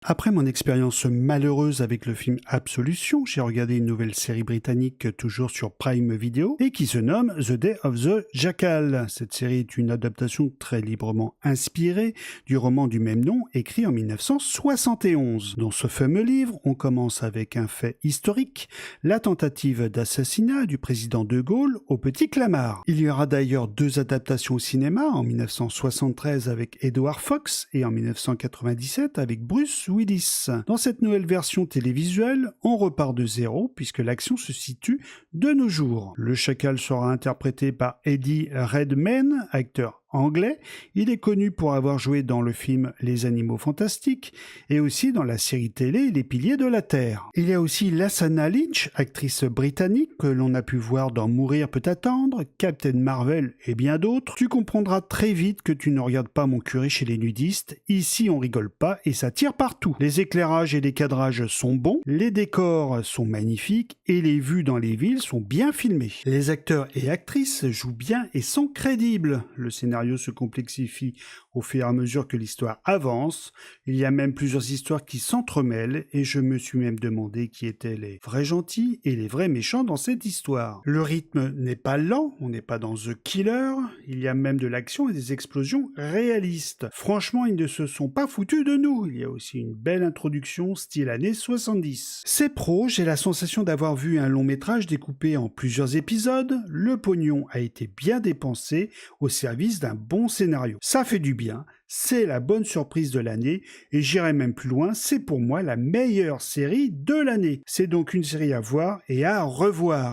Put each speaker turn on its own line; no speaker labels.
Après mon expérience malheureuse avec le film Absolution, j'ai regardé une nouvelle série britannique toujours sur Prime Video et qui se nomme The Day of the Jackal. Cette série est une adaptation très librement inspirée du roman du même nom écrit en 1971. Dans ce fameux livre, on commence avec un fait historique, la tentative d'assassinat du président de Gaulle au Petit Clamart. Il y aura d'ailleurs deux adaptations au cinéma en 1973 avec Edward Fox et en 1997 avec Bruce Willis. Dans cette nouvelle version télévisuelle, on repart de zéro puisque l'action se situe de nos jours. Le chacal sera interprété par Eddie Redmayne, acteur anglais. Il est connu pour avoir joué dans le film Les Animaux Fantastiques et aussi dans la série télé Les Piliers de la Terre. Il y a aussi Lashana Lynch, actrice britannique que l'on a pu voir dans Mourir peut attendre, Captain Marvel et bien d'autres. Tu comprendras très vite que tu ne regardes pas Mon curé chez les nudistes. Ici, on rigole pas et ça tire partout. Les éclairages et les cadrages sont bons, les décors sont magnifiques et les vues dans les villes sont bien filmées. Les acteurs et actrices jouent bien et sont crédibles. Le scénario se complexifie au fur et à mesure que l'histoire avance. Il y a même plusieurs histoires qui s'entremêlent et je me suis même demandé qui étaient les vrais gentils et les vrais méchants dans cette histoire. Le rythme n'est pas lent, on n'est pas dans The Killer, il y a même de l'action et des explosions réalistes. Franchement, ils ne se sont pas foutus de nous. Il y a aussi une belle introduction style années 70. C'est pro, j'ai la sensation d'avoir vu un long métrage découpé en plusieurs épisodes. Le pognon a été bien dépensé au service d'un bon scénario. Ça fait du bien, c'est la bonne surprise de l'année et j'irai même plus loin, c'est pour moi la meilleure série de l'année. C'est donc une série à voir et à revoir.